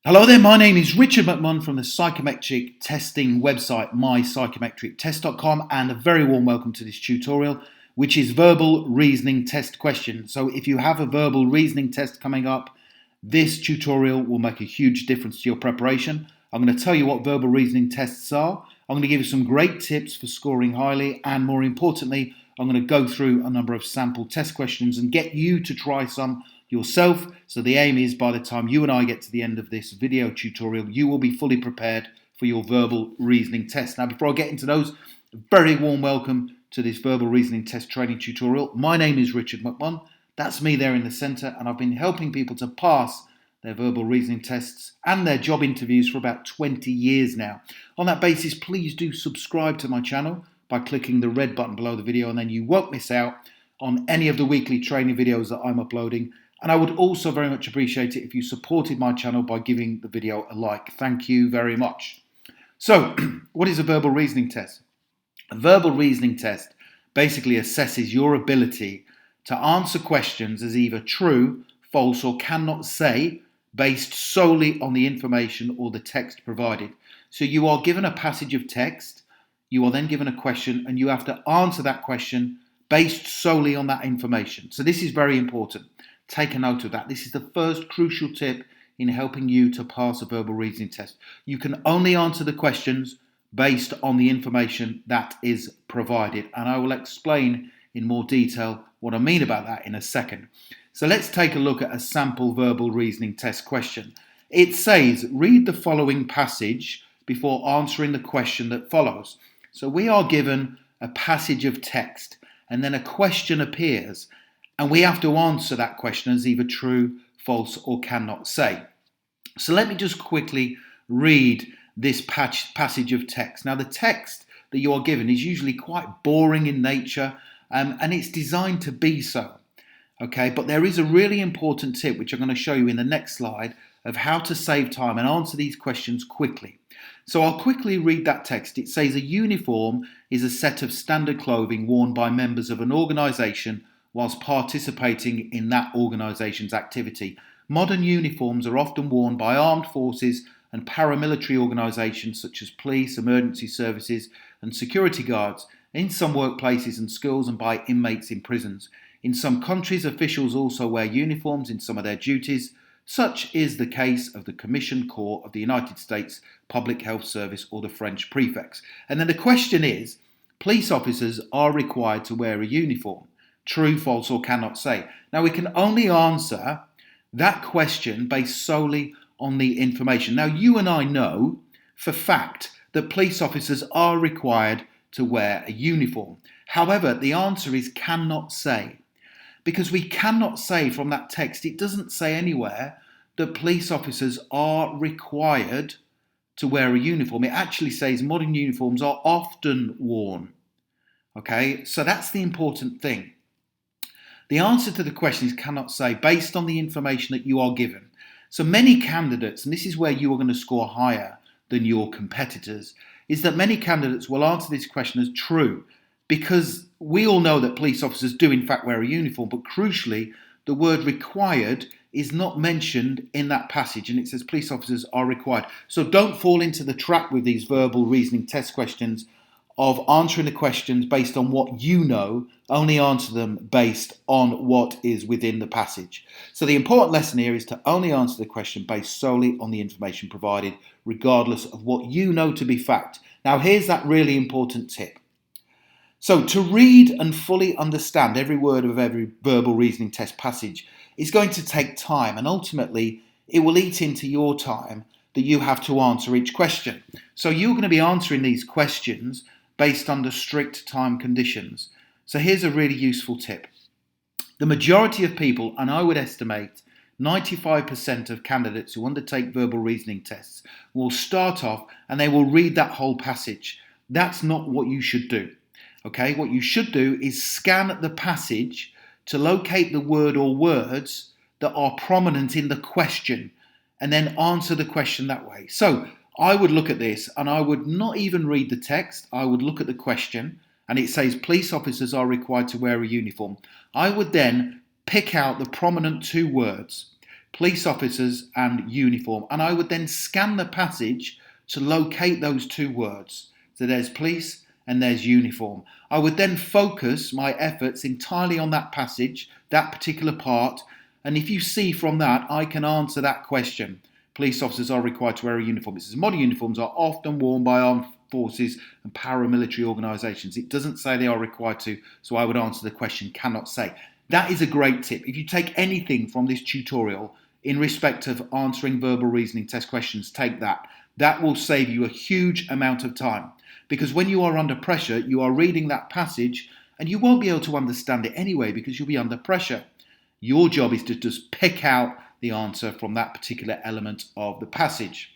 Hello there, my name is Richard McMunn from the psychometric testing website mypsychometrictest.com, and a very warm welcome to this tutorial, which is verbal reasoning test questions. So if you have a verbal reasoning test coming up, this tutorial will make a huge difference to your preparation. I'm going to tell you what verbal reasoning tests are. I'm going to give you some great tips for scoring highly, and more importantly, I'm going to go through a number of sample test questions and get you to try some yourself. So the aim is, by the time you and I get to the end of this video tutorial, you will be fully prepared for your verbal reasoning test. Now, before I get into those, a very warm welcome to this verbal reasoning test training tutorial. My name is Richard McMunn. That's me there in the center, and I've been helping people to pass their verbal reasoning tests and their job interviews for about 20 years now. On that basis, please do subscribe to my channel by clicking the red button below the video, and then you won't miss out on any of the weekly training videos that I'm uploading. And I would also very much appreciate it if you supported my channel by giving the video a like. Thank you very much. So, what is a verbal reasoning test? A verbal reasoning test basically assesses your ability to answer questions as either true, false, or cannot say, based solely on the information or the text provided. So you are given a passage of text, you are then given a question, and you have to answer that question based solely on that information. So this is very important. Take a note of that. This is the first crucial tip in helping you to pass a verbal reasoning test. You can only answer the questions based on the information that is provided. And I will explain in more detail what I mean about that in a second. So let's take a look at a sample verbal reasoning test question. It says, read the following passage before answering the question that follows. So we are given a passage of text, and then a question appears, and we have to answer that question as either true, false, or cannot say. So let me just quickly read this passage of text. Now, the text that you are given is usually quite boring in nature, and it's designed to be so. Okay, but there is a really important tip, which I'm going to show you in the next slide, of how to save time and answer these questions quickly. So I'll quickly read that text. It says a uniform is a set of standard clothing worn by members of an organisation whilst participating in that organisation's activity. Modern uniforms are often worn by armed forces and paramilitary organisations such as police, emergency services and security guards, in some workplaces and schools, and by inmates in prisons. In some countries, officials also wear uniforms in some of their duties. Such is the case of the Commissioned Corps of the United States Public Health Service, or the French prefects. And then the question is, police officers are required to wear a uniform. True, false, or cannot say. Now, we can only answer that question based solely on the information. Now, you and I know for fact that police officers are required to wear a uniform. However, the answer is cannot say, because we cannot say from that text, it doesn't say anywhere that police officers are required to wear a uniform. It actually says modern uniforms are often worn. Okay, so that's the important thing. The answer to the question is cannot say, based on the information that you are given. So many candidates, and this is where you are going to score higher than your competitors, is that many candidates will answer this question as true, because we all know that police officers do in fact wear a uniform, but crucially, the word required is not mentioned in that passage, and it says police officers are required. So don't fall into the trap with these verbal reasoning test questions of answering the questions based on what you know. Only answer them based on what is within the passage. So the important lesson here is to only answer the question based solely on the information provided, regardless of what you know to be fact. Now, here's that really important tip. So to read and fully understand every word of every verbal reasoning test passage is going to take time, and ultimately it will eat into your time that you have to answer each question. So you're going to be answering these questions based under strict time conditions. So here's a really useful tip. The majority of people, and I would estimate 95% of candidates who undertake verbal reasoning tests, will start off and they will read that whole passage. That's not what you should do. Okay, what you should do is scan the passage to locate the word or words that are prominent in the question, and then answer the question that way. So I would look at this and I would not even read the text. I would look at the question, and it says police officers are required to wear a uniform. I would then pick out the prominent two words. police officers and uniform. And I would then scan the passage to locate those two words. So there's police and there's uniform. I would then focus my efforts entirely on that passage, that particular part. And if you see from that, I can answer that question. Police officers are required to wear a uniform. It says modern uniforms are often worn by armed forces and paramilitary organisations. It doesn't say they are required to, so I would answer the question, cannot say. That is a great tip. If you take anything from this tutorial in respect of answering verbal reasoning test questions, take that. That will save you a huge amount of time, because when you are under pressure, you are reading that passage and you won't be able to understand it anyway because you'll be under pressure. Your job is to just pick out the answer from that particular element of the passage.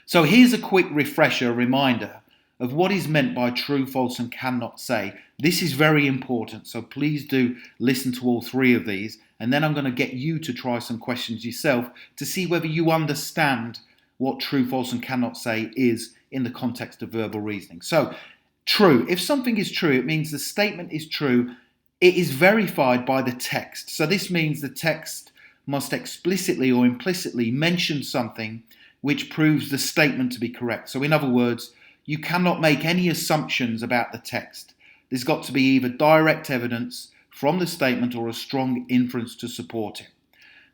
So here's a quick refresher, reminder of what is meant by true, false and cannot say. This is very important, so please do listen to all three of these, and then I'm going to get you to try some questions yourself to see whether you understand what true, false and cannot say is in the context of verbal reasoning. So, true. If something is true, it means the statement is true. It is verified by the text. So this means the text must explicitly or implicitly mention something which proves the statement to be correct. So in other words, you cannot make any assumptions about the text. There's got to be either direct evidence from the statement or a strong inference to support it.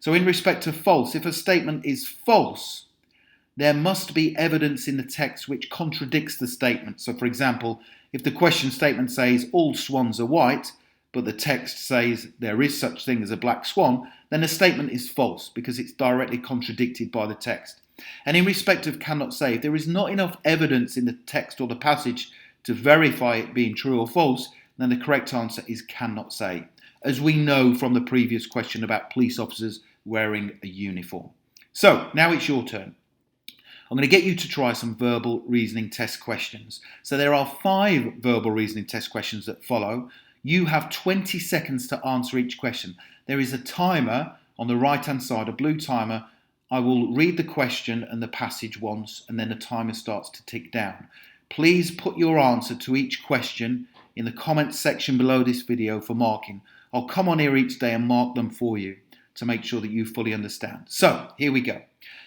So in respect to false, if a statement is false, there must be evidence in the text which contradicts the statement. So for example, if the question statement says all swans are white, but the text says there is such thing as a black swan, then the statement is false because it's directly contradicted by the text. And in respect of cannot say, if there is not enough evidence in the text or the passage to verify it being true or false, then the correct answer is cannot say, as we know from the previous question about police officers wearing a uniform. So now it's your turn. I'm going to get you to try some verbal reasoning test questions. So there are 5 verbal reasoning test questions that follow. You have 20 seconds to answer each question. There is a timer on the right-hand side, a blue timer. I will read the question and the passage once, and then the timer starts to tick down. Please put your answer to each question in the comments section below this video for marking. I'll come on here each day and mark them for you to make sure that you fully understand. So, here we go.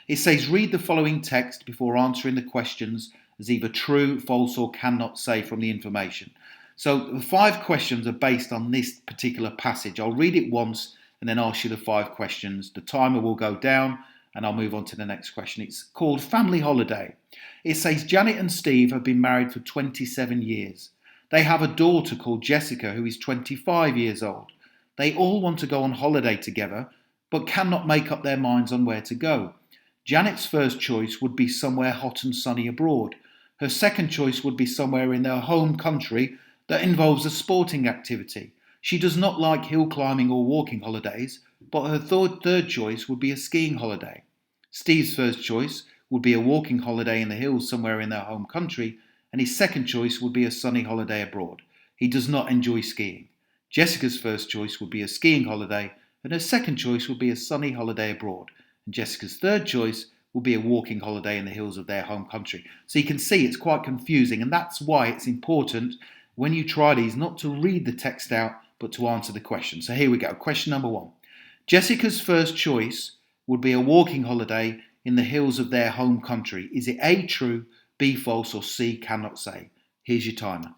It says, read the following text before answering the questions as either true, false, or cannot say from the information. So, the 5 questions are based on this particular passage. I'll read it once and then ask you the 5 questions. The timer will go down and I'll move on to the next question. It's called Family Holiday. It says, Janet and Steve have been married for 27 years. They have a daughter called Jessica who is 25 years old. They all want to go on holiday together, but cannot make up their minds on where to go. Janet's first choice would be somewhere hot and sunny abroad. Her second choice would be somewhere in their home country that involves a sporting activity. She does not like hill climbing or walking holidays, but her third choice would be a skiing holiday. Steve's first choice would be a walking holiday in the hills somewhere in their home country, and his second choice would be a sunny holiday abroad. He does not enjoy skiing. Jessica's first choice would be a skiing holiday, and her second choice would be a sunny holiday abroad. And Jessica's third choice would be a walking holiday in the hills of their home country. So you can see it's quite confusing, and that's why it's important when you try these not to read the text out, but to answer the question. So here we go. Question number 1. Jessica's first choice would be a walking holiday in the hills of their home country. Is it A, true, B, false, or C, cannot say? Here's your timer.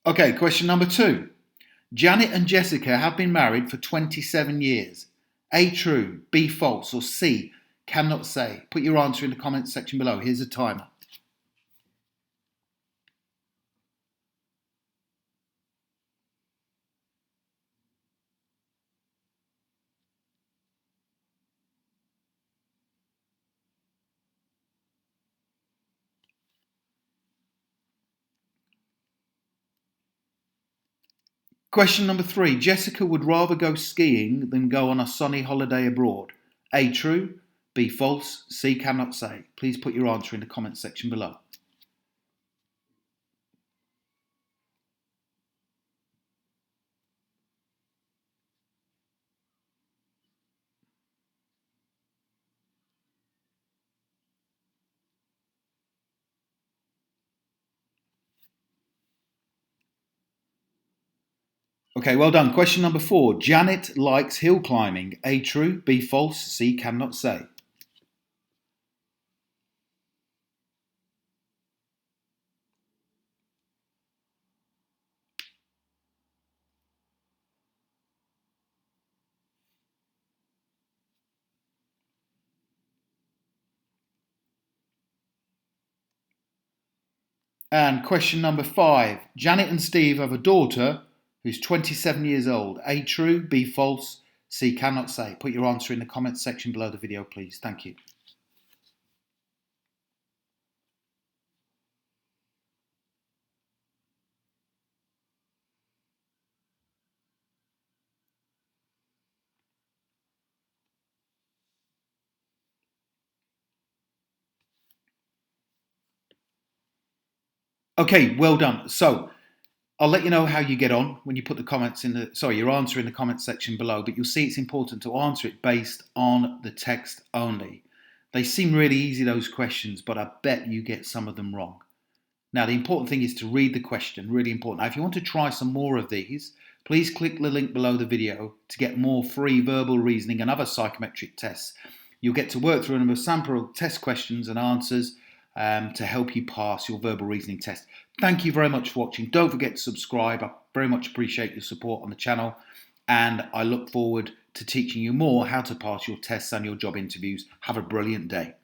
Okay, question number 2. Janet and Jessica have been married for 27 years. A, true, B, false, or C, cannot say? Put your answer in the comments section below. Here's a timer. Question number 3. Jessica would rather go skiing than go on a sunny holiday abroad. A, true, B, false, C, cannot say? Please put your answer in the comments section below. Okay, well done. Question number 4. Janet likes hill climbing. A, true. B, false. C, cannot say. And question number 5. Janet and Steve have a daughter who's 27 years old. A, true. B, false. C, cannot say. Put your answer in the comments section below the video, please. Thank you. Okay, well done. So I'll let you know how you get on when you put the comments in your answer in the comments section below, but you'll see it's important to answer it based on the text only. They seem really easy, those questions, but I bet you get some of them wrong. Now, the important thing is to read the question, really important. Now, if you want to try some more of these, please click the link below the video to get more free verbal reasoning and other psychometric tests. You'll get to work through a number of sample test questions and answers to help you pass your verbal reasoning test. Thank you very much for watching. Don't forget to subscribe. I very much appreciate your support on the channel, and I look forward to teaching you more how to pass your tests and your job interviews. Have a brilliant day.